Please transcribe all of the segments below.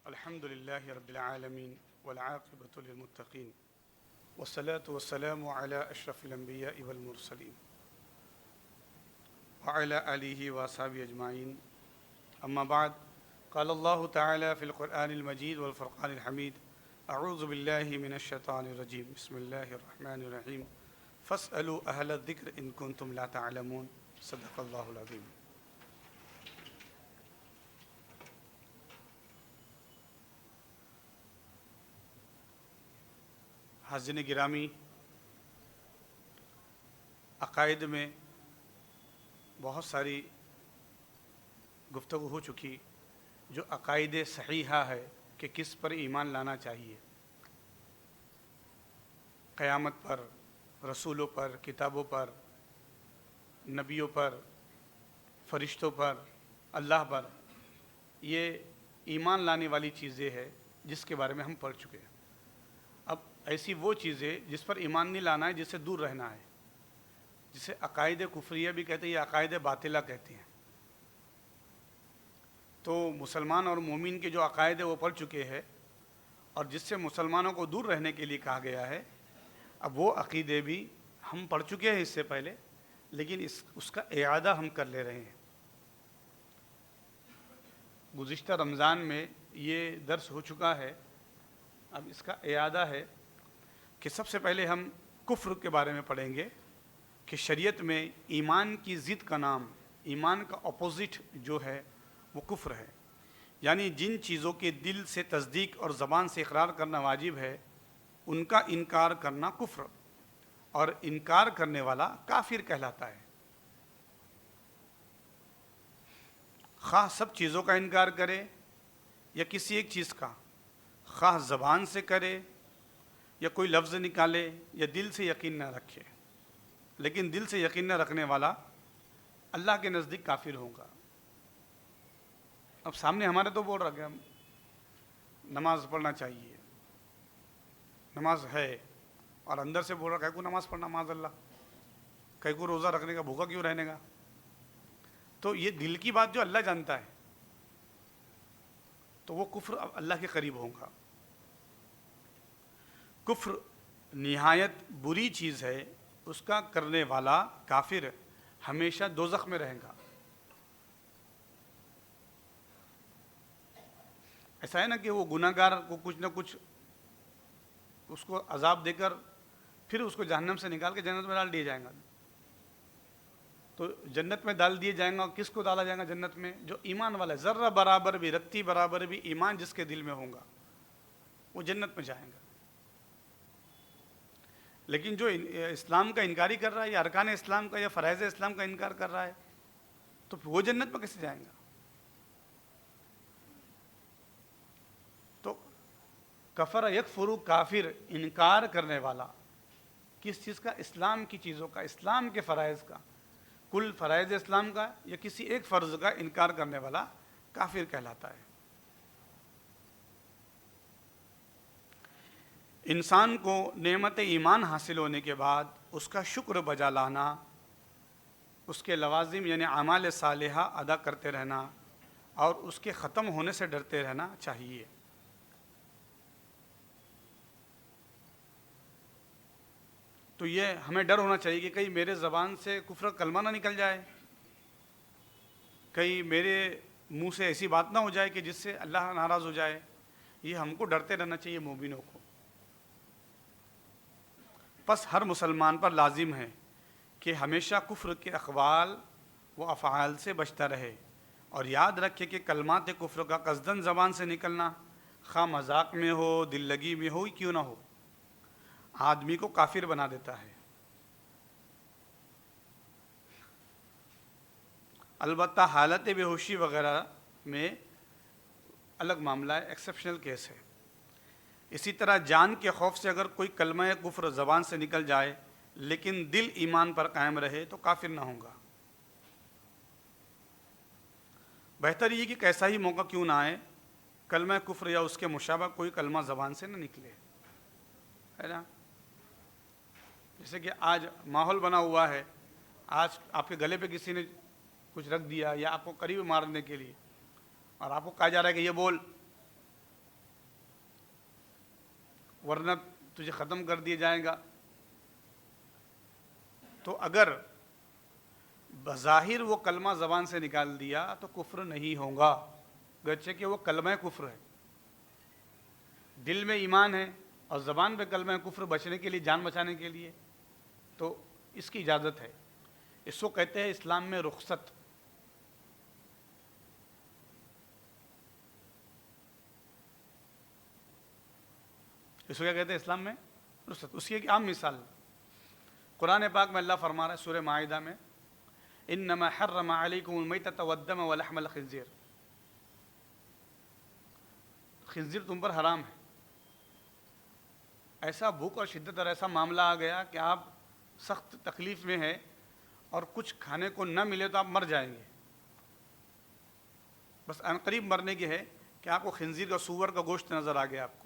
الحمد لله رب العالمين والعاقبة للمتقين والصلاة والسلام على أشرف الأنبياء والمرسلين وعلى آله وأصحابه أجمعين. أما بعد، قال الله تعالى في القرآن المجيد والفرقان الحميد: أعوذ بالله من الشيطان الرجيم، بسم الله الرحمن الرحيم، فاسألوا أهل الذكر إن كنتم لا تعلمون. صدق الله العظيم. حاضرین گرامی، عقائد میں بہت ساری گفتگو ہو چکی. جو عقائد صحیحہ ہے کہ کس پر ایمان لانا چاہیے، قیامت پر، رسولوں پر، کتابوں پر، نبیوں پر، فرشتوں پر، اللہ پر، یہ ایمان لانے والی چیزیں ہیں جس کے بارے میں ہم پڑھ چکے ہیں. اب ایسی وہ چیزیں جس پر ایمان نہیں لانا ہے، جس سے دور رہنا ہے، جسے عقائد کفریہ بھی کہتے ہیں یا عقائد باطلہ کہتے ہیں. تو مسلمان اور مومن کے جو عقائد ہیں وہ پڑھ چکے ہیں، اور جس سے مسلمانوں کو دور رہنے کے لیے کہا گیا ہے. اب وہ عقیدے بھی ہم پڑھ چکے ہیں اس سے پہلے، لیکن اس کا اعادہ ہم کر لے رہے ہیں. گزشتہ رمضان میں یہ درس ہو چکا ہے، اب اس کا اعادہ ہے کہ سب سے پہلے ہم کفر کے بارے میں پڑھیں گے کہ شریعت میں ایمان کی ضد کا نام، ایمان کا اپوزٹ جو ہے وہ کفر ہے. یعنی جن چیزوں کے دل سے تصدیق اور زبان سے اقرار کرنا واجب ہے، ان کا انکار کرنا کفر، اور انکار کرنے والا کافر کہلاتا ہے. خواہ سب چیزوں کا انکار کرے یا کسی ایک چیز کا، خواہ زبان سے کرے یا کوئی لفظ نکالے یا دل سے یقین نہ رکھے، لیکن دل سے یقین نہ رکھنے والا اللہ کے نزدیک کافر ہوگا. اب سامنے ہمارے تو بول رہا کہ ہم نماز پڑھنا چاہیے، نماز ہے، اور اندر سے بول رہا کہیں کو نماز پڑھنا معاذ اللہ، کہیں کو روزہ رکھنے کا بھوکا کیوں رہنے گا. تو یہ دل کی بات جو اللہ جانتا ہے، تو وہ کفر اللہ کے قریب ہوگا. کفر نہایت بری چیز ہے، اس کا کرنے والا کافر ہمیشہ دوزخ میں رہے گا. ایسا ہے نا کہ وہ گناہ گار کو کچھ نہ کچھ اس کو عذاب دے کر پھر اس کو جہنم سے نکال کے جنت میں ڈال دیا جائے گا. تو جنت میں ڈال دیے جائیں گا، کس کو ڈالا جائے گا جنت میں؟ جو ایمان والا ہے، ذرہ برابر بھی، رتی برابر بھی ایمان جس کے دل میں ہوگا وہ جنت میں جائیں گا. لیکن جو اسلام کا انکاری کر رہا ہے، یا ارکان اسلام کا یا فرائض اسلام کا انکار کر رہا ہے، تو وہ جنت میں کیسے جائیں گا؟ تو کفر یکفر، کافر انکار کرنے والا کس چیز کا؟ اسلام کی چیزوں کا، اسلام کے فرائض کا، کل فرائض اسلام کا یا کسی ایک فرض کا انکار کرنے والا کافر کہلاتا ہے. انسان کو نعمت ایمان حاصل ہونے کے بعد اس کا شکر بجا لانا، اس کے لوازم یعنی اعمال صالحہ ادا کرتے رہنا، اور اس کے ختم ہونے سے ڈرتے رہنا چاہیے. تو یہ ہمیں ڈر ہونا چاہیے کہ کہیں میرے زبان سے کفر کلمہ نہ نکل جائے، کہیں میرے منہ سے ایسی بات نہ ہو جائے کہ جس سے اللہ ناراض ہو جائے. یہ ہم کو ڈرتے رہنا چاہیے مومنوں کو. پس ہر مسلمان پر لازم ہے کہ ہمیشہ کفر کے اقوال و افعال سے بچتا رہے، اور یاد رکھے کہ کلمات کفر کا قصداً زبان سے نکلنا، خواہ مذاق میں ہو، دل لگی میں ہو، کیوں نہ ہو، آدمی کو کافر بنا دیتا ہے. البتہ حالت بے ہوشی وغیرہ میں الگ معاملہ ہے، ایکسیپشنل کیس ہے. اسی طرح جان کے خوف سے اگر کوئی کلمہ کفر زبان سے نکل جائے لیکن دل ایمان پر قائم رہے تو کافر نہ ہوگا. بہتر یہ کہ کیسا ہی موقع کیوں نہ آئے، کلمہ کفر یا اس کے مشابہ کوئی کلمہ زبان سے نہ نکلے، ہے نا. جیسے کہ آج ماحول بنا ہوا ہے، آج آپ کے گلے پہ کسی نے کچھ رکھ دیا یا آپ کو قریب مارنے کے لیے، اور آپ کو کہا جا رہا ہے کہ یہ بول، ورنہ تجھے ختم کر دیا جائے گا. تو اگر بظاہر وہ کلمہ زبان سے نکال دیا تو کفر نہیں ہوگا، گرچہ کہ وہ کلمہ کفر ہے. دل میں ایمان ہے اور زبان پہ کلمہ کفر بچنے کے لیے، جان بچانے کے لیے، تو اس کی اجازت ہے. اس کو کہتے ہیں اسلام میں رخصت. اس کو کیا کہتے ہیں اسلام میں؟ رخصت. اس کی ایک عام مثال قرآن پاک میں اللہ فرما رہا ہے سورہ مائدہ میں، انما حرم علیکم المیتۃ والدم ولحم الخنزیر. خنزیر تم پر حرام ہے. ایسا بھوک اور شدت اور ایسا معاملہ آ گیا کہ آپ سخت تکلیف میں ہیں اور کچھ کھانے کو نہ ملے تو آپ مر جائیں گے. بس عنقریب مرنے کی ہے کہ آپ کو خنزیر کا، سور کا گوشت نظر آ گیا آپ کو.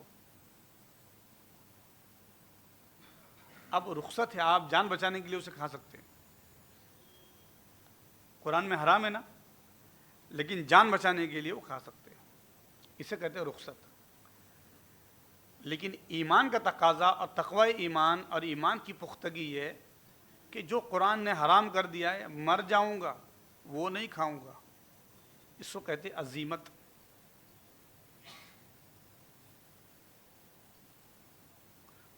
اب رخصت ہے، آپ جان بچانے کے لیے اسے کھا سکتے ہیں. قرآن میں حرام ہے نا، لیکن جان بچانے کے لیے وہ کھا سکتے ہیں. اسے کہتے ہیں رخصت. لیکن ایمان کا تقاضا اور تقوی ایمان اور ایمان کی پختگی یہ کہ جو قرآن نے حرام کر دیا ہے، مر جاؤں گا وہ نہیں کھاؤں گا. اس کو کہتے عزیمت.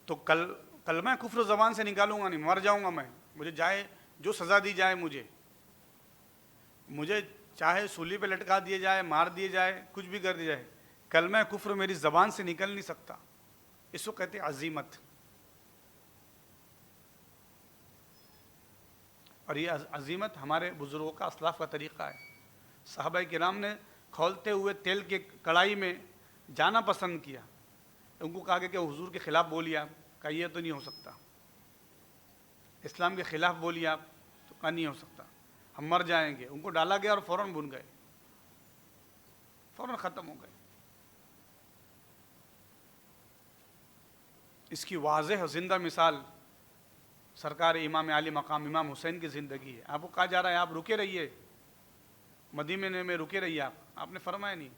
تو کلمہ کفر زبان سے نکالوں گا نہیں، مر جاؤں گا میں، مجھے جائے جو سزا دی جائے، مجھے چاہے سولی پہ لٹکا دیے جائے، مار دیے جائے، کچھ بھی کر دیا جائے، کلمہ کفر میری زبان سے نکل نہیں سکتا. اس کو کہتے عزیمت. اور یہ عزیمت ہمارے بزرگوں کا، اسلاف کا طریقہ ہے. صحابہ کرام نے کھولتے ہوئے تیل کے کڑائی میں جانا پسند کیا. ان کو کہا کہ حضور کے خلاف بولیے آپ، کہا یہ تو نہیں ہو سکتا. اسلام کے خلاف بولیے آپ، تو کہا نہیں ہو سکتا، ہم مر جائیں گے. ان کو ڈالا گیا اور فوراً بن گئے، فوراً ختم ہو گئے. اس کی واضح زندہ مثال سرکار امام عالی مقام امام حسین کی زندگی ہے. آپ کو کہا جا رہا ہے آپ رکے رہیے مدینے میں، رکے رہیے. آپ نے فرمایا نہیں،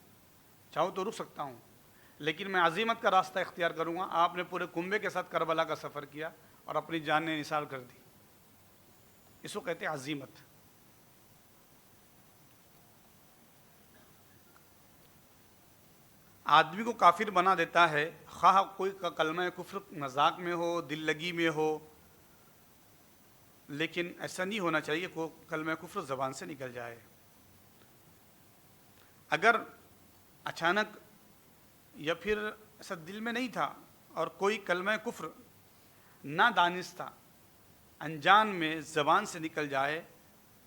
چاہوں تو رک سکتا ہوں لیکن میں عزیمت کا راستہ اختیار کروں گا. آپ نے پورے کنبے کے ساتھ کربلا کا سفر کیا اور اپنی جان نے نثار کر دی. اس کو کہتے ہیں عزیمت. آدمی کو کافر بنا دیتا ہے، خواہ کوئی کا کلمہ کفر مذاق میں ہو، دل لگی میں ہو، لیکن ایسا نہیں ہونا چاہیے کہ کلمہ کفر زبان سے نکل جائے. اگر اچانک یا پھر ایسا دل میں نہیں تھا اور کوئی کلمہ کفر نہ دانستہ انجان میں زبان سے نکل جائے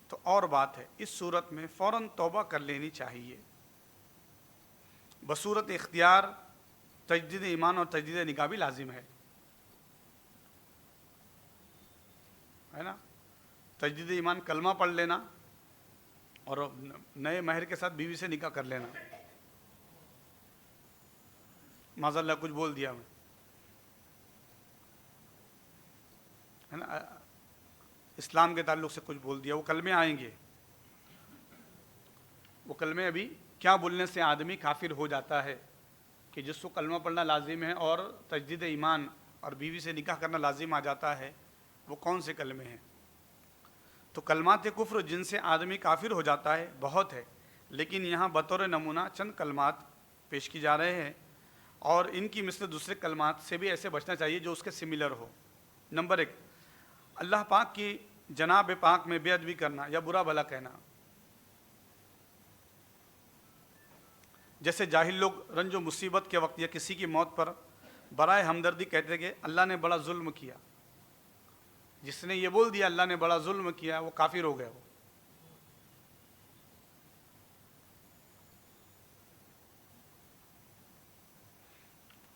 تو اور بات ہے. اس صورت میں فوراً توبہ کر لینی چاہیے بصورت اختیار. تجدید ایمان اور تجدید نکاح بھی لازم ہے نا. تجدید ایمان کلمہ پڑھ لینا اور نئے مہر کے ساتھ بیوی سے نکاح کر لینا. معاذ اللہ کچھ بول دیا میں، ہے نا، اسلام کے تعلق سے کچھ بول دیا. وہ کلمے آئیں گے، وہ کلمے ابھی کیا بولنے سے آدمی کافر ہو جاتا ہے کہ جس کو کلمہ پڑھنا لازم ہے اور تجدید ایمان اور بیوی سے نکاح کرنا لازم آ جاتا ہے، وہ کون سے کلمے ہیں؟ تو کلمات کفر جن سے آدمی کافر ہو جاتا ہے بہت ہے، لیکن یہاں بطور نمونہ چند کلمات پیش کی جا رہے ہیں اور ان کی مثل دوسرے کلمات سے بھی ایسے بچنا چاہیے جو اس کے سملر ہو. نمبر 1، اللہ پاک کی جناب پاک میں بے ادبی کرنا یا برا بھلا کہنا. جیسے جاہل لوگ رنج و مصیبت کے وقت یا کسی کی موت پر برائے ہمدردی کہتے کہ اللہ نے بڑا ظلم کیا. جس نے یہ بول دیا اللہ نے بڑا ظلم کیا، وہ کافر ہو گیا.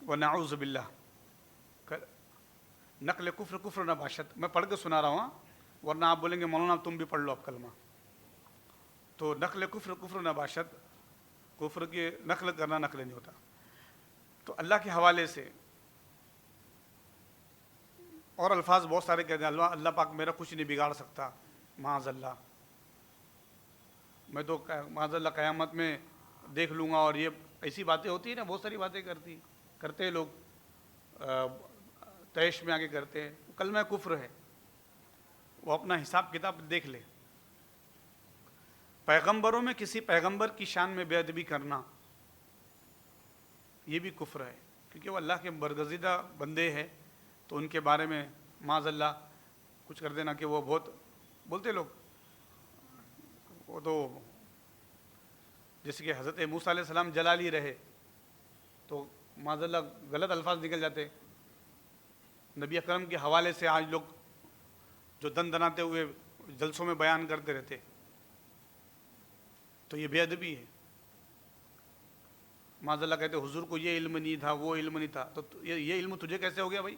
وَنَعُوذُ بِاللَّہ. نقل کفر کفر نباشت. میں پڑھ کے سنا رہا ہوں، ورنہ آپ بولیں گے مولانا تم بھی پڑھ لو اب کلمہ. تو نقل کفر کفر نباشت، کفر کی نقل کرنا نقل نہیں ہوتا. تو اللہ کے حوالے سے اور الفاظ بہت سارے کہتے ہیں، اللہ پاک میرا کچھ نہیں بگاڑ سکتا، معاذ اللہ، میں تو معاذ اللہ قیامت میں دیکھ لوں گا. اور یہ ایسی باتیں ہوتی ہیں نا، بہت ساری باتیں کرتے ہیں لوگ. تیش میں آگے کرتے ہیں، وہ کلمہ کفر ہے، وہ اپنا حساب کتاب دیکھ لے۔ پیغمبروں میں کسی پیغمبر کی شان میں بے ادبی کرنا یہ بھی کفر ہے، کیونکہ وہ اللہ کے برگزیدہ بندے ہیں، تو ان کے بارے میں معاذ اللہ کچھ کر دینا کہ وہ بہت بولتے لوگ، وہ تو جیسے کہ حضرت موسیٰ علیہ السلام جلالی رہے تو معاذ اللہ غلط الفاظ نکل جاتے، نبی اکرم کے حوالے سے آج لوگ جو دن دناتے ہوئے جلسوں میں بیان کرتے رہتے، تو یہ بے ادبی ہے۔ معاذ اللہ کہتے حضور کو یہ علم نہیں تھا، وہ علم نہیں تھا، تو یہ علم تجھے کیسے ہو گیا بھائی؟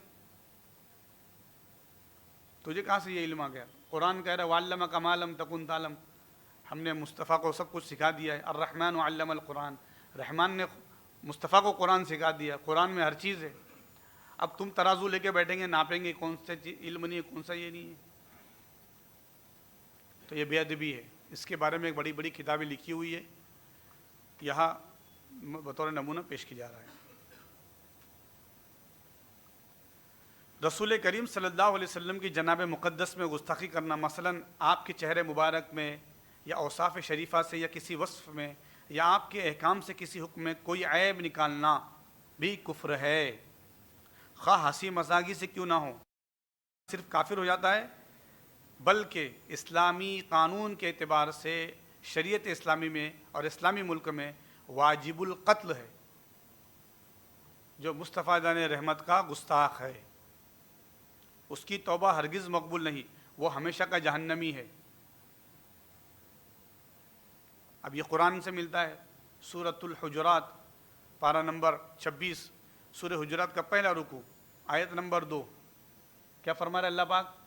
تجھے کہاں سے یہ علم آ گیا؟ قرآن کہہ رہا ہے وَعَلَّمَكَ مَا لَمْ تَكُنْ تَعْلَمْ، ہم نے مصطفیٰ کو سب کچھ سکھا دیا ہے۔ الرحمن علم القرآن، رحمان نے مصطفیٰ کو قرآن سکھا دیا، قرآن میں ہر چیز ہے۔ اب تم ترازو لے کے بیٹھیں گے، ناپیں گے کون سا علم نہیں ہے، کون سا یہ نہیں ہے، تو یہ بے ادبی ہے۔ اس کے بارے میں ایک بڑی بڑی کتابیں لکھی ہوئی ہے، یہاں بطور نمونہ پیش کی جا رہا ہے۔ رسول کریم صلی اللہ علیہ وسلم کی جناب مقدس میں گستاخی کرنا، مثلا آپ کے چہرے مبارک میں یا اوصاف شریفہ سے یا کسی وصف میں یا آپ کے احکام سے کسی حکم میں کوئی عیب نکالنا بھی کفر ہے، خواہ ہنسی مذاقی سے کیوں نہ ہو۔ صرف کافر ہو جاتا ہے، بلکہ اسلامی قانون کے اعتبار سے شریعت اسلامی میں اور اسلامی ملک میں واجب القتل ہے جو مصطفیٰ جان رحمت کا گستاخ ہے، اس کی توبہ ہرگز مقبول نہیں، وہ ہمیشہ کا جہنمی ہے۔ اب یہ قرآن سے ملتا ہے، سورۃ الحجرات پارہ نمبر 26، سورہ حجرات کا پہلا رکوع آیت نمبر 2، کیا فرما رہا ہے اللہ پاک؟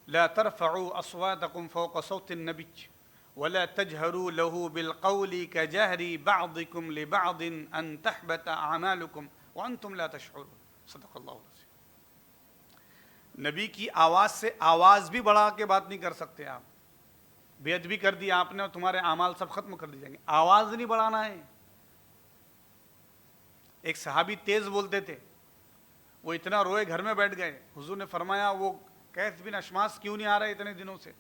لا ترفعوا اصواتكم فوق صوت النبي ولا تجهروا له بالقول كجهر بعضكم لبعض ان تحبط اعمالكم وانتم لا تشعرون، صدق اللہ العظیم۔ نبی کی آواز سے آواز بھی بڑھا کے بات نہیں کر سکتے آپ، بے ادبی کر دی آپ نے اور تمہارے اعمال سب ختم کر دی جائیں گے، آواز نہیں بڑھانا ہے۔ ایک صحابی تیز بولتے تھے، وہ اتنا روئے گھر میں بیٹھ گئے، حضور نے فرمایا وہ قیس بن اشماس کیوں نہیں آ رہے اتنے دنوں سے؟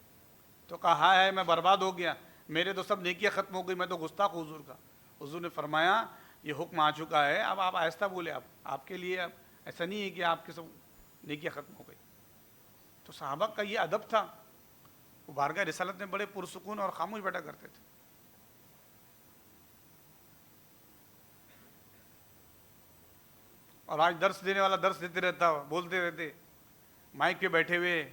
تو کہا ہائے میں برباد ہو گیا، میرے تو سب نیکیاں ختم ہو گئی، میں تو گستاخ حضور کا۔ حضور نے فرمایا یہ حکم آ چکا ہے، اب آپ آہستہ بولے، آپ کے لیے اب ایسا نہیں ہے کہ آپ کے سب نیکیاں ختم ہو گئی۔ تو صحابہ کا یہ ادب تھا، وہ بارگاہ رسالت میں بڑے پرسکون اور خاموش بیٹھا کرتے تھے۔ اور آج درس دینے والا درس دیتے رہتا، بولتے رہتے مائک پہ بیٹھے ہوئے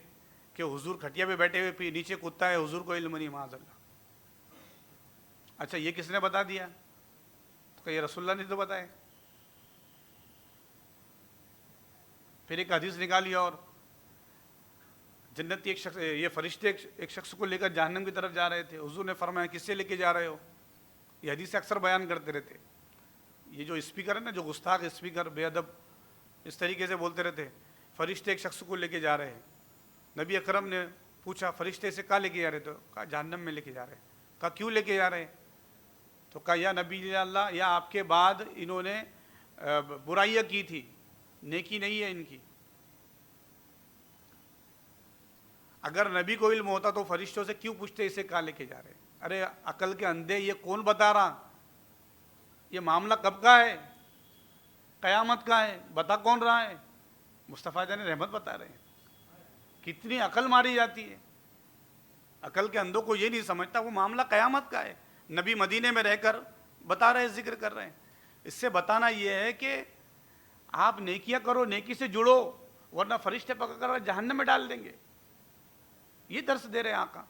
کہ حضور کھٹیا پہ بیٹھے ہوئے نیچے کتا ہے، حضور کو علم نہیں، معاذ اللہ۔ اچھا یہ کس نے بتا دیا؟ تو کہ یہ رسول اللہ نے تو بتایا۔ پھر ایک حدیث نکالی اور جنتی ایک شخص، یہ فرشتے ایک شخص کو لے کر جہنم کی طرف جا رہے تھے، حضور نے فرمایا کس سے لے کے جا رہے ہو؟ یہ حدیث اکثر بیان کرتے رہتے۔ یہ جو اسپیکر ہے نا، جو گستاخ اسپیکر بے ادب اس طریقے سے بولتے رہتے، فرشتے ایک شخص کو لے کے جا رہے ہیں۔ نبی اکرم نے پوچھا فرشتے سے کہاں لے کے جا رہے؟ تو کہا جہنم میں لے کے جا رہے ہیں۔ کہا کیوں لے کے جا رہے ہیں؟ تو کہا یا نبی اللہ، یا آپ کے بعد انہوں نے برائیاں کی تھی، نیکی نہیں ہے ان کی۔ اگر نبی کو علم ہوتا تو فرشتوں سے کیوں پوچھتے اسے کہاں لے کے جا رہے ہیں؟ ارے عقل کے اندھے، یہ کون بتا رہا؟ یہ معاملہ کب کا ہے؟ قیامت کا ہے، بتا کون رہا ہے؟ مصطفیٰ جان رحمت بتا رہے ہیں۔ کتنی عقل ماری جاتی ہے، عقل کے اندھوں کو یہ نہیں سمجھتا وہ معاملہ قیامت کا ہے۔ نبی مدینے میں رہ کر بتا رہے، ذکر کر رہے ہیں۔ اس سے بتانا یہ ہے کہ آپ نیکیاں کرو، نیکی سے جڑو، ورنہ فرشتے پکڑ کر جہنم میں ڈال دیں گے۔ یہ درس دے رہے ہیں آقا۔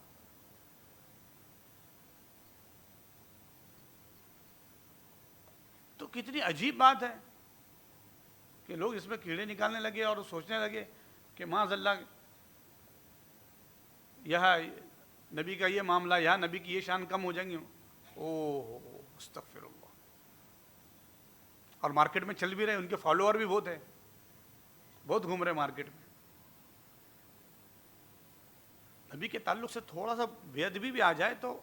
تو کتنی عجیب بات ہے کہ لوگ اس میں کیڑے نکالنے لگے اور سوچنے لگے کہ معاذ اللہ یہاں نبی کا یہ معاملہ، یہاں نبی کی یہ شان کم ہو جائیں گی۔ اوہ استغفر اللہ۔ اور مارکیٹ میں چل بھی رہے، ان کے فالوور بھی بہت ہیں، بہت گھوم رہے مارکیٹ میں۔ نبی کے تعلق سے تھوڑا سا بے ادبی بھی آ جائے تو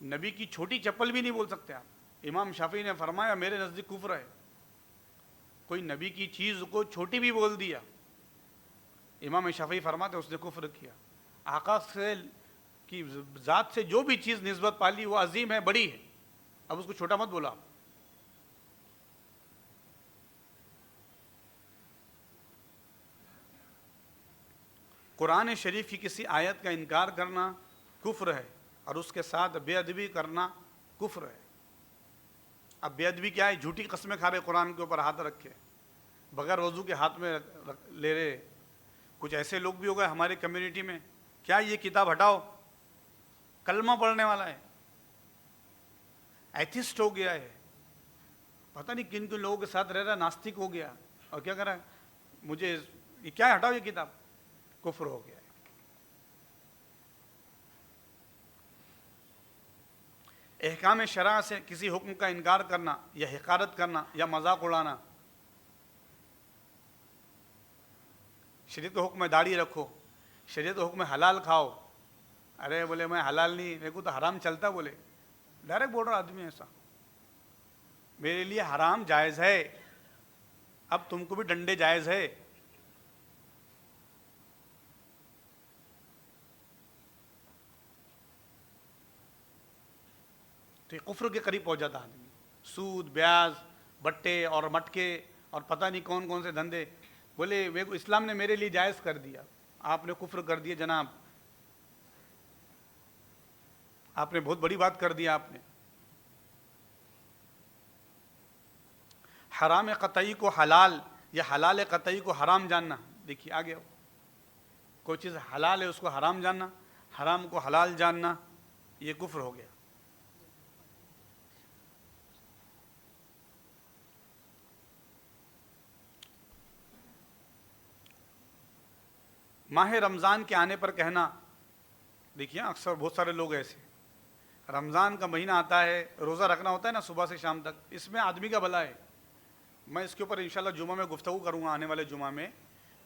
نبی کی چھوٹی چپل بھی نہیں بول سکتے آپ. امام شافعی نے فرمایا میرے نزدیک کفر ہے. کوئی نبی کی چیز کو چھوٹی بھی بول دیا, امام شافعی فرماتے اس نے کفر کیا. آقا سے کی ذات سے جو بھی چیز نسبت پالی وہ عظیم ہے, بڑی ہے, اب اس کو چھوٹا مت بولا. قرآن شریف کی کسی آیت کا انکار کرنا کفر ہے, اور اس کے ساتھ بے ادبی کرنا کفر ہے. اب بے ادبی کیا ہے؟ جھوٹی قسمیں کھا رہے, قرآن کے اوپر ہاتھ رکھے, بغیر وضو کے ہاتھ میں لے رہے. کچھ ایسے لوگ بھی ہو گئے ہماری کمیونٹی میں, کیا یہ کتاب ہٹاؤ, کلمہ پڑھنے والا ہے, ایتھسٹ ہو گیا ہے, پتہ نہیں کن کن لوگوں کے ساتھ رہ رہا ہے, ناستک ہو گیا, اور کیا کر رہا ہے, مجھے یہ کیا ہے, ہٹاؤ یہ کتاب. کفر ہو گیا ہے. احکام شرع سے کسی حکم کا انکار کرنا یا حقارت کرنا یا مذاق اڑانا. شریعت کا حکم ہے داڑھی رکھو, شریعت کا حکم ہے حلال کھاؤ. ارے بولے میں حلال نہیں, میرے کو تو حرام چلتا. بولے ڈائریکٹ بول رہا آدمی ایسا, میرے لیے حرام جائز ہے, اب تم کو بھی ڈنڈے جائز ہے. تو یہ کفر کے قریب پہنچ جاتا آدمی. سود, بیاج, بٹے اور مٹکے اور پتہ نہیں کون کون سے دھندے. بولے اسلام نے میرے لیے جائز کر دیا, آپ نے کفر کر دیا جناب, آپ نے بہت بڑی بات کر دیا آپ نے. حرام قطعی کو حلال یا حلال قطعی کو حرام جاننا. دیکھیے آگے, کوئی چیز حلال ہے اس کو حرام جاننا, حرام کو حلال جاننا, یہ کفر ہو گیا. ماہ رمضان کے آنے پر کہنا, دیکھیے اکثر بہت سارے لوگ ایسے, رمضان کا مہینہ آتا ہے, روزہ رکھنا ہوتا ہے نا صبح سے شام تک, اس میں آدمی کا بھلا ہے. میں اس کے اوپر انشاءاللہ جمعہ میں گفتگو کروں گا, آنے والے جمعہ میں,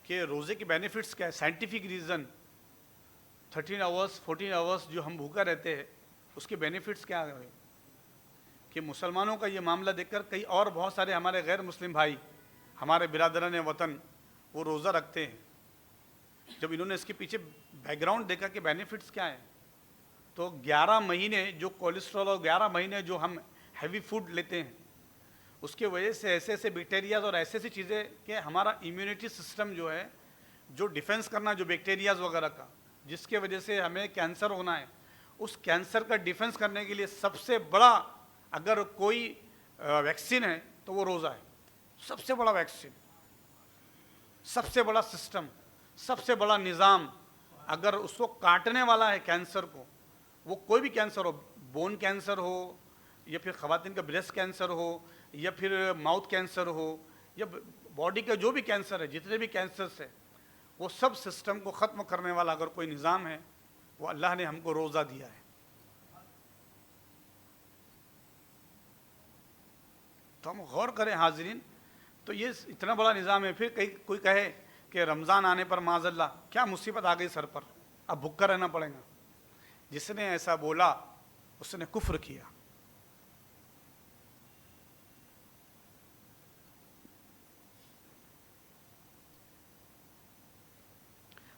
کہ روزے کے بینیفٹس کیا ہے, سائنٹیفک ریزن. 13 آورس 14 آورس جو ہم بھوکا رہتے ہیں اس کے بینیفٹس کیا ہے, کہ مسلمانوں کا یہ معاملہ دیکھ کر کئی اور بہت سارے ہمارے غیر مسلم بھائی, ہمارے برادران وطن, وہ روزہ رکھتے ہیں. جب انہوں نے اس کے پیچھے بیک گراؤنڈ دیکھا کہ بینیفٹس کیا ہیں, تو 11 مہینے جو کولیسٹرول اور 11 مہینے جو ہم ہیوی فوڈ لیتے ہیں, اس کے وجہ سے ایسے ایسے بیکٹیریاز اور ایسی ایسی چیزیں کہ ہمارا امیونٹی سسٹم جو ہے, جو ڈیفنس کرنا جو بیکٹیریاز وغیرہ کا, جس کے وجہ سے ہمیں کینسر ہونا ہے, اس کینسر کا ڈیفنس کرنے کے لیے سب سے بڑا اگر کوئی ویکسین ہے تو وہ روزہ ہے. سب سے بڑا ویکسین, سب سے بڑا سسٹم, سب سے بڑا نظام. اگر اس کو کاٹنے والا ہے کینسر کو, وہ کوئی بھی کینسر ہو, بون کینسر ہو, یا پھر خواتین کا بریسٹ کینسر ہو, یا پھر ماؤتھ کینسر ہو, یا باڈی کا جو بھی کینسر ہے, جتنے بھی کینسرس ہے, وہ سب سسٹم کو ختم کرنے والا اگر کوئی نظام ہے, وہ اللہ نے ہم کو روزہ دیا ہے. تو ہم غور کریں حاضرین, تو یہ اتنا بڑا نظام ہے. پھر کوئی کہے کہ رمضان آنے پر معاذ اللہ کیا مصیبت آ گئی سر پر, اب بھوکا رہنا پڑے گا. جس نے ایسا بولا اس نے کفر کیا.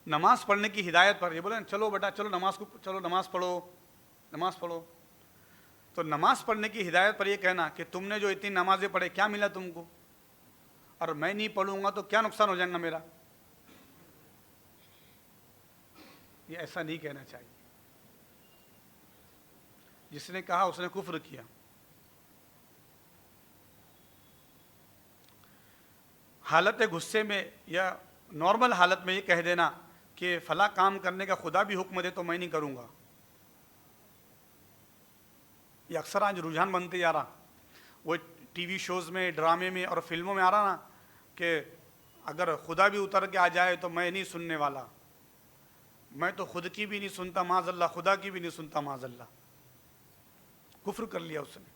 نماز پڑھنے کی ہدایت پر یہ بولے چلو بیٹا چلو نماز پڑھو, نماز پڑھو. تو نماز پڑھنے کی ہدایت پر یہ کہنا کہ تم نے جو اتنی نمازیں پڑھے کیا ملا تم کو, اور میں نہیں پڑھوں گا تو کیا نقصان ہو جائے گا میرا, یہ ایسا نہیں کہنا چاہیے. جس نے کہا اس نے کفر کیا. حالت غصے میں یا نارمل حالت میں یہ کہہ دینا کہ فلاں کام کرنے کا خدا بھی حکم دے تو میں نہیں کروں گا. یہ اکثر آج رجحان بنتے جا رہا, وہ ٹی وی شوز میں, ڈرامے میں اور فلموں میں آ رہا نا, کہ اگر خدا بھی اتر کے آ جائے تو میں نہیں سننے والا, میں تو خود کی بھی نہیں سنتا معاذ اللہ, خدا کی بھی نہیں سنتا معاذ اللہ. کفر کر لیا اس نے.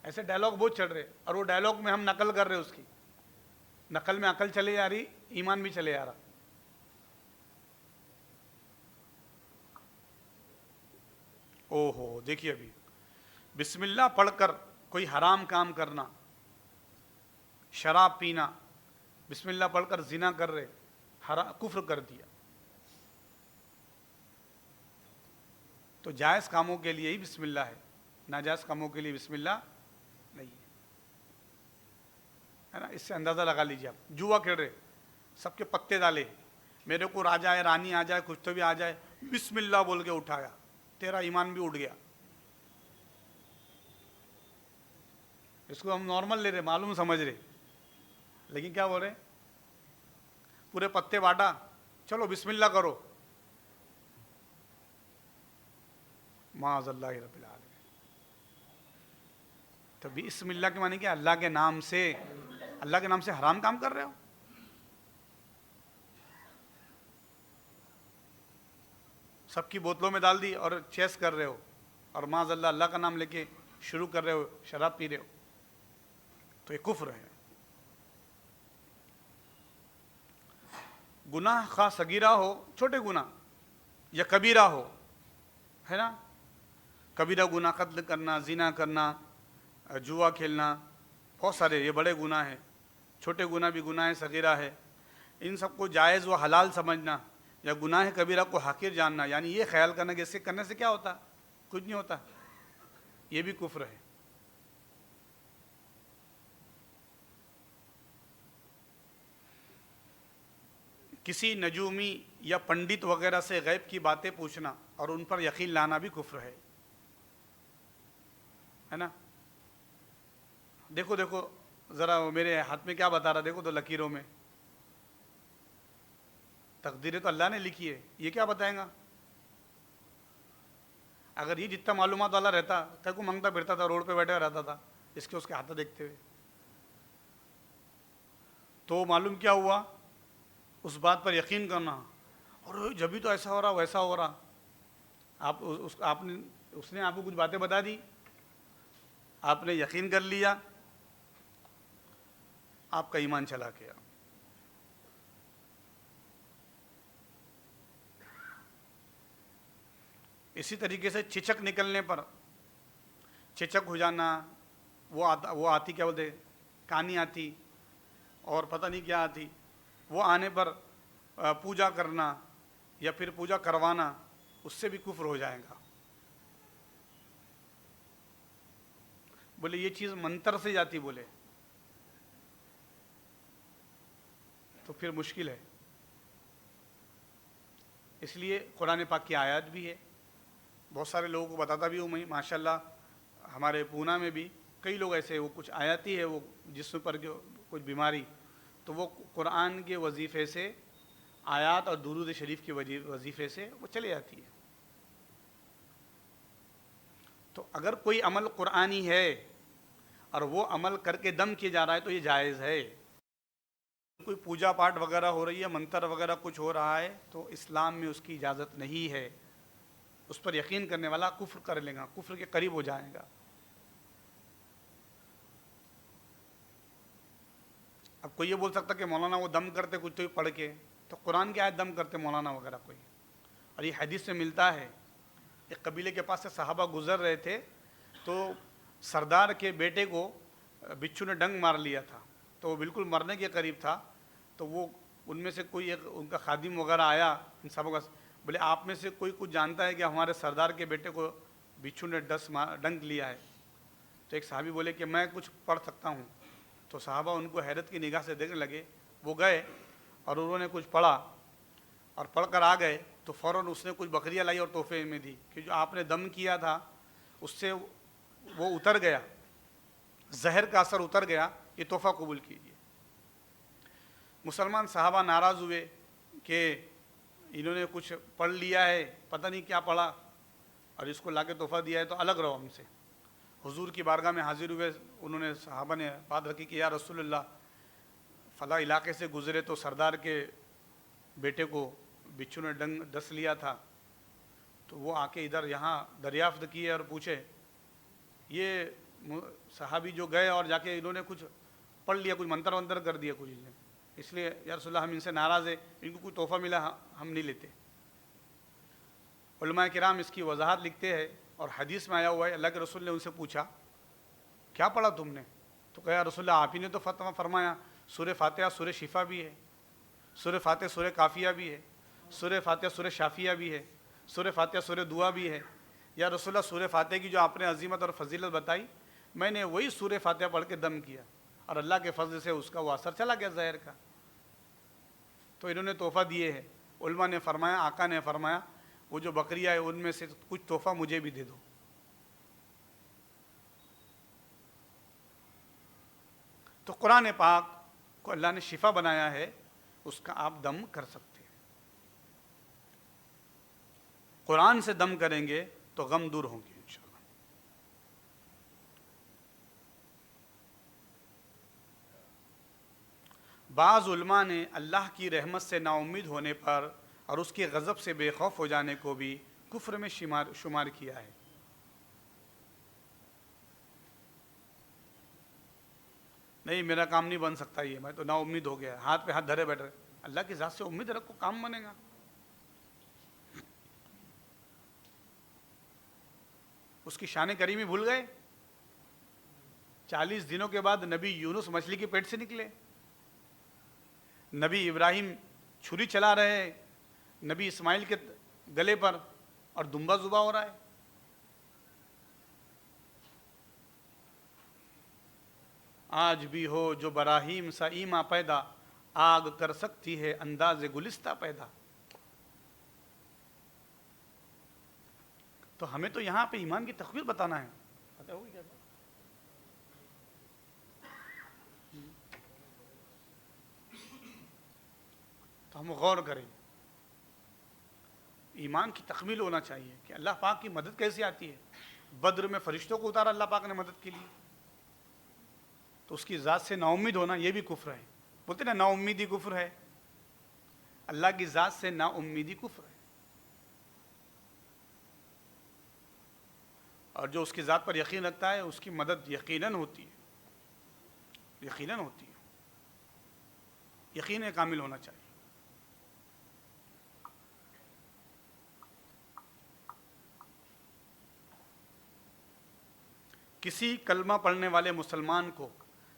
ایسے ڈائلاگ بہت چل رہے, اور وہ ڈائلاگ میں ہم نقل کر رہے, اس کی نقل میں عقل چلے جا رہی, ایمان بھی چلے جا رہا. او ہو دیکھیے ابھی بسم اللہ پڑھ کر کوئی حرام کام کرنا، شراب پینا، بسم اللہ پڑھ کر زنا کر رہے، کفر کر دیا. تو جائز کاموں کے لیے ہی بسم اللہ ہے، ناجائز کاموں کے لیے بسم اللہ نہیں ہے نا. اس سے اندازہ لگا لیجیے. آپ جوا کھیل رہے، سب کے پتے ڈالے، میرے کو راجا ہے، رانی آ جائے، کچھ تو بھی آ جائے، بسم اللہ بول کے اٹھایا، تیرا ایمان بھی اٹھ گیا. اس کو ہم نارمل لے رہے، معلوم سمجھ رہے، لیکن کیا بول رہے، پورے پتے باٹا، چلو بسم اللہ کرو. معاذ اللہ رب العالمین. تو بسم اللہ کے معنی کیا؟ اللہ کے نام سے، اللہ کے نام سے حرام کام کر رہے ہو. سب کی بوتلوں میں ڈال دی اور چیس کر رہے ہو، اور معاذ اللہ اللہ کا نام لے کے شروع کر رہے ہو، شراب پی رہے ہو. تو یہ کفر ہے. گناہ خواہ صغیرہ ہو، چھوٹے گناہ، یا کبیرہ ہو، ہے نا. کبیرہ گناہ قتل کرنا، زنا کرنا، جوا کھیلنا، بہت سارے یہ بڑے گناہ ہیں. چھوٹے گناہ بھی گناہ صغیرہ ہے. ان سب کو جائز و حلال سمجھنا، یا گناہ کبیرہ کو حقیر جاننا، یعنی یہ خیال کرنا کہ اس سے کرنے سے کیا ہوتا، کچھ نہیں ہوتا، یہ بھی کفر ہے. کسی نجومی یا پنڈت وغیرہ سے غیب کی باتیں پوچھنا اور ان پر یقین لانا بھی کفر ہے نا. دیکھو دیکھو ذرا میرے ہاتھ میں کیا بتا رہا، دیکھو تو لکیروں میں تقدیریں تو اللہ نے لکھی ہے، یہ کیا بتائیں گا. اگر یہ جتنا معلومات والا رہتا کیا کو منگتا پھرتا تھا، روڈ پہ بیٹھا رہتا تھا اس کے ہاتھ دیکھتے ہوئے. تو معلوم کیا ہوا، اس بات پر یقین کرنا، اور جبھی تو ایسا ہو رہا ویسا ہو رہا. اس نے آپ کو کچھ باتیں بتا دی، آپ نے یقین کر لیا، آپ کا ایمان چلا گیا. اسی طریقے سے چچک نکلنے پر، چچک ہو جانا، وہ آتی کیا بولتے، کہانی آتی اور پتہ نہیں کیا آتی، وہ آنے پر پوجا کرنا یا پھر پوجا کروانا، اس سے بھی کفر ہو جائے گا. بولے یہ چیز منتر سے جاتی، بولے تو پھر مشکل ہے. اس لیے قرآن پاک کی آیات بھی ہے، بہت سارے لوگوں کو بتاتا بھی ہوں میں، ماشاءاللہ ہمارے پونا میں بھی کئی لوگ ایسے، وہ کچھ آیاتی ہے، وہ جسم پر جو کچھ بیماری، تو وہ قرآن کے وظیفے سے، آیات اور درود شریف کے وظیفے سے وہ چلے جاتی ہے. تو اگر کوئی عمل قرآنی ہے اور وہ عمل کر کے دم کیا جا رہا ہے تو یہ جائز ہے. کوئی پوجا پاٹ وغیرہ ہو رہی ہے، منتر وغیرہ کچھ ہو رہا ہے، تو اسلام میں اس کی اجازت نہیں ہے. اس پر یقین کرنے والا کفر کر لے گا، کفر کے قریب ہو جائے گا. اب کوئی یہ بول سکتا کہ مولانا وہ دم کرتے کچھ تو پڑھ کے، تو قرآن کی آیت دم کرتے مولانا وغیرہ کوئی. اور یہ حدیث سے ملتا ہے. ایک قبیلے کے پاس سے صحابہ گزر رہے تھے، تو سردار کے بیٹے کو بچھو نے ڈنگ مار لیا تھا، تو وہ بالکل مرنے کے قریب تھا. تو وہ ان میں سے کوئی ایک ان کا خادم وغیرہ آیا ان صحابہ کا، بولے آپ میں سے کوئی کچھ جانتا ہے کہ ہمارے سردار کے بیٹے کو بچھو نے ڈنگ لیا ہے. تو ایک صحابی بولے کہ میں کچھ پڑھ سکتا ہوں. تو صحابہ ان کو حیرت کی نگاہ سے دیکھنے لگے. وہ گئے اور انہوں نے کچھ پڑھا اور پڑھ کر آ گئے. تو فوراً اس نے کچھ بکریاں لائی اور تحفے میں دی کہ جو آپ نے دم کیا تھا اس سے وہ اتر گیا، زہر کا اثر اتر گیا، یہ تحفہ قبول کیجیے. مسلمان صحابہ ناراض ہوئے کہ انہوں نے کچھ پڑھ لیا ہے، پتہ نہیں کیا پڑھا، اور اس کو لا کے تحفہ دیا ہے تو الگ رہو ہم سے. حضور کی بارگاہ میں حاضر ہوئے. انہوں نے صحابہ نے بات رکھی کہ یا رسول اللہ، فلاں علاقے سے گزرے تو سردار کے بیٹے کو بچھو نے ڈس لیا تھا، تو وہ آ کے ادھر یہاں دریافت کیے اور پوچھے. یہ صحابی جو گئے اور جا کے انہوں نے کچھ پڑھ لیا، کچھ منتر ونتر کر دیا کچھ، اس لیے یا رسول اللہ ہم ان سے ناراض ہیں، ان کو کوئی تحفہ ملا ہم نہیں لیتے. علماء کرام اس کی وضاحت لکھتے ہیں اور حدیث میں آیا ہوا ہے اللہ کے رسول نے ان سے پوچھا کیا پڑھا تم نے؟ تو کہا رسول اللہ آپ ہی نے تو فتویٰ فرمایا سورہ فاتحہ سورہ شفا بھی ہے، سورہ فاتحہ سورہ کافیہ بھی ہے، سورہ فاتحہ سورہ شافیہ بھی ہے، سورہ فاتحہ سورہ دعا بھی ہے۔ یا رسول اللہ سورہ فاتحہ کی جو آپ نے عظیمت اور فضیلت بتائی میں نے وہی سورہ فاتحہ پڑھ کے دم کیا اور اللہ کے فضل سے اس کا وہ اثر چلا گیا زہر کا۔ تو انہوں نے تحفہ دیے ہیں۔ علماء نے فرمایا، آقا نے فرمایا وہ جو بکریاں ہیں ان میں سے کچھ تحفہ مجھے بھی دے دو۔ تو قرآن پاک کو اللہ نے شفا بنایا ہے، اس کا آپ دم کر سکتے ہیں۔ قرآن سے دم کریں گے تو غم دور ہوں گے انشاءاللہ۔ بعض علماء نے اللہ کی رحمت سے نا امید ہونے پر اور اس کے غضب سے بے خوف ہو جانے کو بھی کفر میں شمار کیا ہے۔ نہیں میرا کام نہیں بن سکتا، یہ میں تو نا امید ہو گیا، ہاتھ پہ ہاتھ دھرے بیٹھ رہے۔ اللہ کی ذات سے امید رکھو، کام بنے گا۔ اس کی شان کریمی بھول گئے؟ 40 دنوں کے بعد نبی یونس مچھلی کے پیٹ سے نکلے، نبی ابراہیم چھری چلا رہے ہیں نبی اسماعیل کے گلے پر اور دمبا ذبح ہو رہا ہے۔ آج بھی ہو جو براہیم سا ایما پیدا، آگ کر سکتی ہے انداز گلستہ پیدا۔ تو ہمیں تو یہاں پہ ایمان کی تخویر بتانا ہے۔ پتہ ہوگی کیا بات؟ تو ہم غور کریں، ایمان کی تکمیل ہونا چاہیے کہ اللہ پاک کی مدد کیسے آتی ہے۔ بدر میں فرشتوں کو اتارا اللہ پاک نے مدد کے لیے، تو اس کی ذات سے نا امید ہونا یہ بھی کفر ہے۔ بولتے نا نا امیدی کفر ہے، اللہ کی ذات سے نا امیدی کفر ہے۔ اور جو اس کی ذات پر یقین رکھتا ہے اس کی مدد یقیناً ہوتی ہے، یقیناً ہوتی ہے۔ یقین کامل ہونا چاہیے۔ کسی کلمہ پڑھنے والے مسلمان کو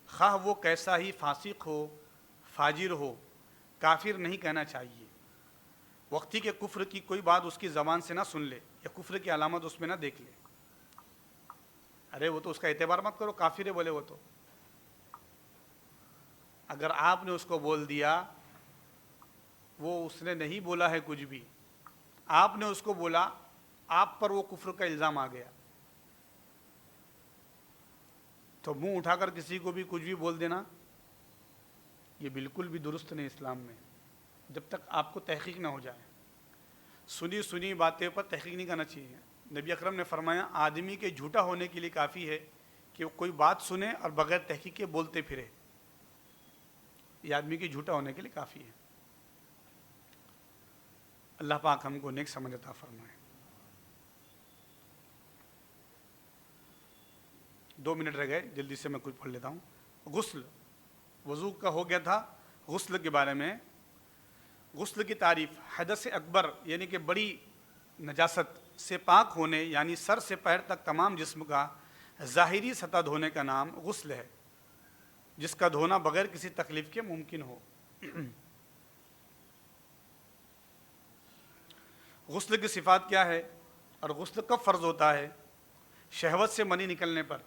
خواہ وہ کیسا ہی فاسق ہو، فاجر ہو، کافر نہیں کہنا چاہیے۔ وقتی کے کفر کی کوئی بات اس کی زبان سے نہ سن لے یا کفر کی علامت اس میں نہ دیکھ لے۔ ارے وہ تو اس کا اعتبار مت کرو، کافر ہے بولے وہ تو۔ اگر آپ نے اس کو بول دیا، وہ اس نے نہیں بولا ہے کچھ بھی، آپ نے اس کو بولا، آپ پر وہ کفر کا الزام آ گیا، تو منہ اٹھا کر کسی کو بھی کچھ بھی بول دینا یہ بالکل بھی درست نہیں اسلام میں، جب تک آپ کو تحقیق نہ ہو جائے۔ سنی باتیں پر تحقیق نہیں کرنا چاہیے۔ نبی اکرم نے فرمایا آدمی کے جھوٹا ہونے کے لیے کافی ہے کہ وہ کوئی بات سنے اور بغیر تحقیق کے بولتے پھرے، یہ آدمی کے جھوٹا ہونے کے لیے کافی ہے۔ اللہ پاک ہم کو نیک سمجھ عطا فرمائے۔ 2 منٹ رہ گئے، جلدی سے میں کچھ پڑھ لیتا ہوں۔ غسل، وضو کا ہو گیا تھا۔ غسل کے بارے میں، غسل کی تعریف حدث اکبر یعنی کہ بڑی نجاست سے پاک ہونے، یعنی سر سے پیر تک تمام جسم کا ظاہری سطح دھونے کا نام غسل ہے، جس کا دھونا بغیر کسی تکلیف کے ممکن ہو۔ غسل کی صفات کیا ہے اور غسل کب فرض ہوتا ہے؟ شہوت سے منی نکلنے پر،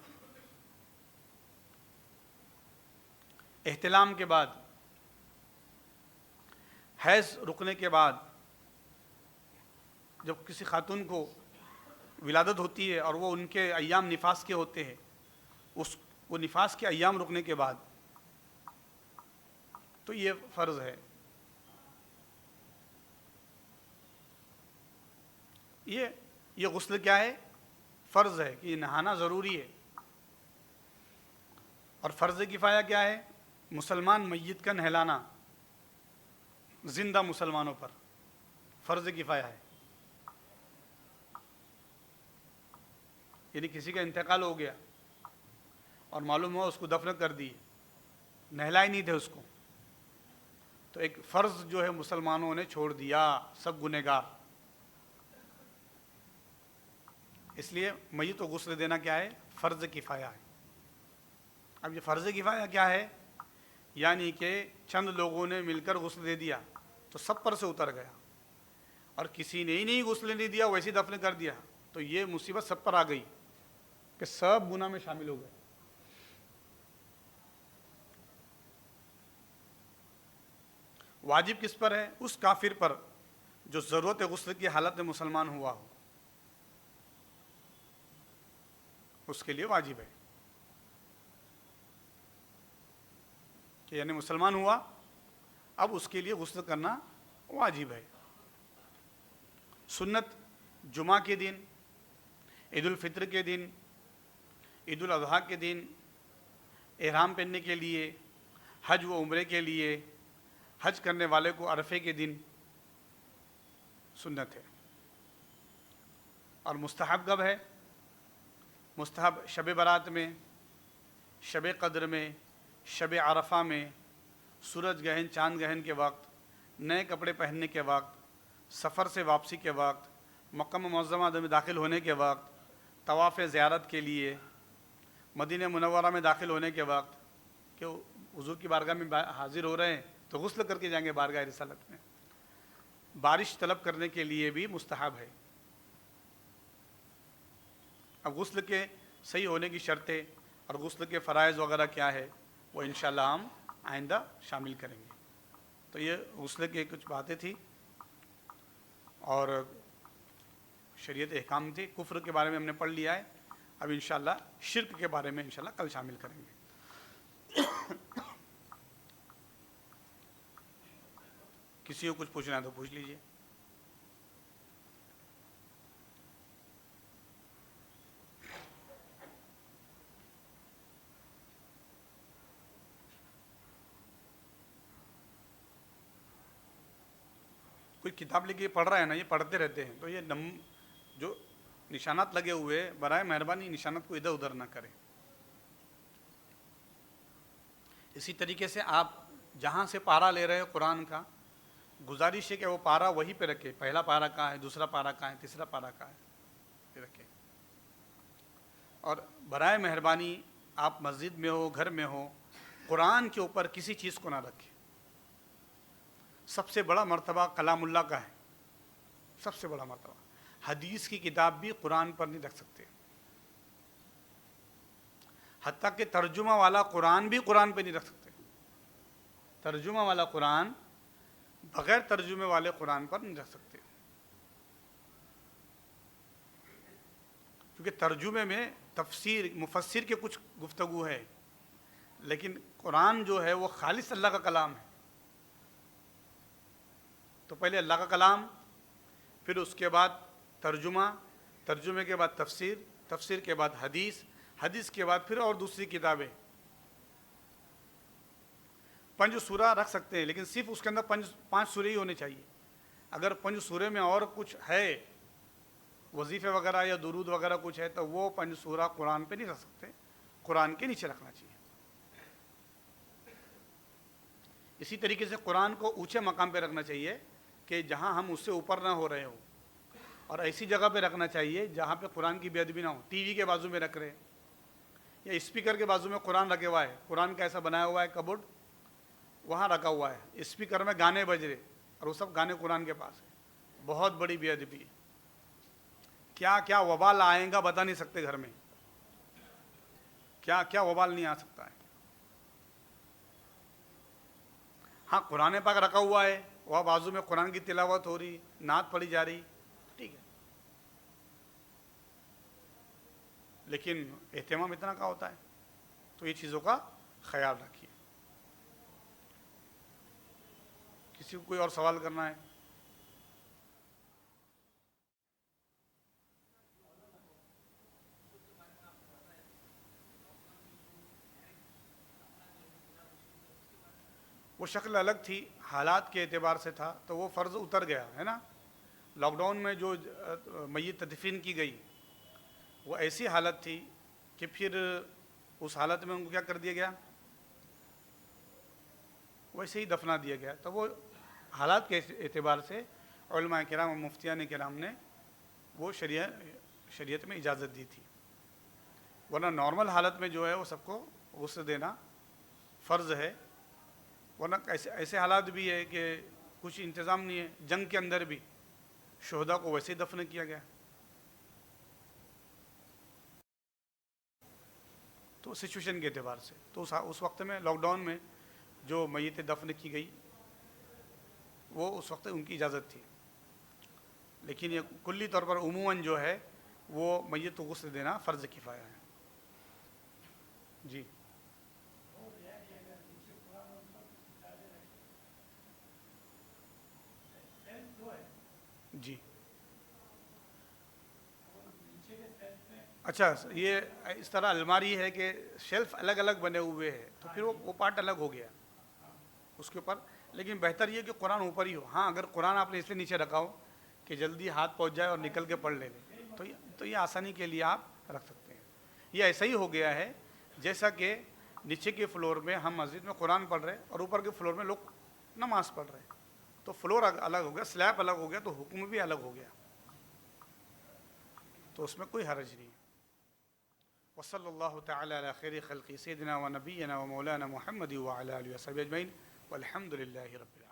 احتلام کے بعد، حیض رکنے کے بعد، جب کسی خاتون کو ولادت ہوتی ہے اور وہ ان کے ایام نفاس کے ہوتے ہیں، وہ نفاس کے ایام رکنے کے بعد، تو یہ فرض ہے۔ یہ غسل کیا ہے؟ فرض ہے کہ نہانا ضروری ہے۔ اور فرض کفایہ کیا ہے؟ مسلمان میت کا نہلانا زندہ مسلمانوں پر فرض کفایہ ہے۔ یعنی کسی کا انتقال ہو گیا اور معلوم ہوا اس کو دفن کر دی، نہلائے نہیں تھے اس کو، تو ایک فرض جو ہے مسلمانوں نے چھوڑ دیا، سب گنہگار۔ اس لیے میت کو غسل دینا کیا ہے؟ فرض کفایہ ہے۔ اب یہ فرض کفایہ کیا ہے؟ یعنی کہ چند لوگوں نے مل کر غسل دے دیا تو سب پر سے اتر گیا، اور کسی نے ہی نہیں غسل نہیں دیا، ویسے دفن کر دیا، تو یہ مصیبت سب پر آ گئی کہ سب گناہ میں شامل ہو گئے۔ واجب کس پر ہے؟ اس کافر پر جو ضرورت غسل کی حالت میں مسلمان ہوا ہو، اس کے لیے واجب ہے کہ یعنی مسلمان ہوا، اب اس کے لیے غسل کرنا واجب ہے۔ سنت جمعہ کے دن، عید الفطر کے دن، عید الاضحیٰ کے دن، احرام پہننے کے لیے، حج و عمرے کے لیے، حج کرنے والے کو عرفے کے دن سنت ہے۔ اور مستحب کب ہے؟ مستحب شب برات میں، شب قدر میں، شب عرفہ میں، سورج گہن چاند گہن کے وقت، نئے کپڑے پہننے کے وقت، سفر سے واپسی کے وقت، مکہ معظمہ میں داخل ہونے کے وقت، طواف زیارت کے لیے، مدینہ منورہ میں داخل ہونے کے وقت کہ حضور کی بارگاہ میں حاضر ہو رہے ہیں تو غسل کر کے جائیں گے بارگاہ رسالت میں، بارش طلب کرنے کے لیے بھی مستحب ہے۔ اب غسل کے صحیح ہونے کی شرطیں اور غسل کے فرائض وغیرہ کیا ہے وہ انشاءاللہ ہم آئندہ شامل کریں گے۔ تو یہ غسل کی کچھ باتیں تھیں اور شریعت احکام تھی۔ کفر کے بارے میں ہم نے پڑھ لیا ہے، اب انشاءاللہ شرک کے بارے میں انشاءاللہ کل شامل کریں گے۔ کسی کو کچھ پوچھنا ہے تو پوچھ لیجئے۔ کوئی کتاب لے کے پڑھ رہا ہے نا، یہ پڑھتے رہتے ہیں تو یہ جو نشانات لگے ہوئے برائے مہربانی نشانات کو ادھر ادھر نہ کریں۔ اسی طریقے سے آپ جہاں سے پارہ لے رہے ہیں قرآن کا، گزارش ہے کہ وہ پارہ وہیں پہ رکھے، پہلا پارہ کہاں ہے، دوسرا پارہ کہاں ہے، تیسرا پارہ کہاں ہے، پہ رکھے۔ اور برائے مہربانی آپ مسجد میں ہو، گھر میں ہو، قرآن کے اوپر کسی چیز کو نہ رکھیں۔ سب سے بڑا مرتبہ کلام اللہ کا ہے، سب سے بڑا مرتبہ۔ حدیث کی کتاب بھی قرآن پر نہیں رکھ سکتے، حتیٰ کہ ترجمہ والا قرآن بھی قرآن پہ نہیں رکھ سکتے۔ ترجمہ والا قرآن بغیر ترجمے والے قرآن پر نہیں رکھ سکتے، کیونکہ ترجمے میں تفسیر مفسر کے کچھ گفتگو ہے، لیکن قرآن جو ہے وہ خالص اللہ کا کلام ہے۔ تو پہلے اللہ کا کلام، پھر اس کے بعد ترجمہ، ترجمے کے بعد تفسیر، تفسیر کے بعد حدیث، حدیث کے بعد پھر اور دوسری کتابیں۔ 5 سورہ رکھ سکتے ہیں، لیکن صرف اس کے اندر 5 سورے ہی ہونے چاہیے۔ اگر 5 سورے میں اور کچھ ہے، وظیفے وغیرہ یا درود وغیرہ کچھ ہے، تو وہ 5 سورہ قرآن پہ نہیں رکھ سکتے، قرآن کے نیچے رکھنا چاہیے۔ اسی طریقے سے قرآن کو اونچے مقام پہ رکھنا چاہیے کہ جہاں ہم اس سے اوپر نہ ہو رہے ہوں، اور ایسی جگہ پہ رکھنا چاہیے جہاں پہ قرآن کی بے ادبی نہ ہو۔ ٹی وی کے بازو میں رکھ رہے ہیں یا اسپیکر کے بازو میں قرآن رکھے ہوا ہے، قرآن کا ایسا بنایا ہوا ہے کبورڈ، وہاں رکھا ہوا ہے، اسپیکر میں گانے بج رہے اور وہ سب گانے قرآن کے پاس ہے۔ بہت بڑی بے ادبی ہے۔ کیا کیا وبال آئے گا بتا نہیں سکتے، گھر میں کیا کیا وبال نہیں آ سکتا ہے۔ ہاں قرآن پاک رکھا ہوا ہے، وہاں بازو میں قرآن کی تلاوت ہو رہی، نعت پڑھی جا رہی، ٹھیک ہے، لیکن اہتمام اتنا کا ہوتا ہے، تو یہ چیزوں کا خیال رکھیے۔ کسی کو کوئی اور سوال کرنا ہے؟ وہ شکل الگ تھی، حالات کے اعتبار سے تھا، تو وہ فرض اتر گیا ہے نا۔ لاک ڈاؤن میں جو میت تدفین کی گئی وہ ایسی حالت تھی کہ پھر اس حالت میں ان کو کیا کر دیا گیا، ویسے ہی دفنا دیا گیا۔ تو وہ حالات کے اعتبار سے علماء کرام اور مفتیان کرام نے وہ شریعت میں اجازت دی تھی، ورنہ نارمل حالت میں جو ہے وہ سب کو غسل دینا فرض ہے. ورنہ ایسے حالات بھی ہے کہ کچھ انتظام نہیں ہے. جنگ کے اندر بھی شہداء کو ویسے ہی دفن کیا گیا. تو سچویشن کے اعتبار سے تو اس وقت میں لاک ڈاؤن میں جو میت دفن کی گئی وہ اس وقت ان کی اجازت تھی. لیکن یہ کلی طور پر عموماً جو ہے وہ میت کو غسل دینا فرض کفایہ ہے. جی جی اچھا، یہ اس طرح الماری ہے کہ شیلف الگ الگ بنے ہوئے ہیں تو پھر وہ پارٹ الگ ہو گیا اس کے اوپر. لیکن بہتر یہ کہ قرآن اوپر ہی ہو. ہاں اگر قرآن آپ نے اس لیے نیچے رکھا ہو کہ جلدی ہاتھ پہنچ جائے اور نکل کے پڑھ لے تو یہ آسانی کے لیے آپ رکھ سکتے ہیں. یہ ایسا ہی ہو گیا ہے جیسا کہ نیچے کے فلور میں ہم مسجد میں قرآن پڑھ رہے اور اوپر کے فلور میں لوگ نماز پڑھ رہے. تو فلور الگ ہو گیا، سلیب الگ ہو گیا، تو حکم بھی الگ ہو گیا. تو اس میں کوئی حرج نہیں. وصلی اللہ تعالی علی خیر خلقی سیدنا و نبینا و مولانا محمد وعلی آلہ و صحبہ اجمعین والحمد للہ رب العالمین.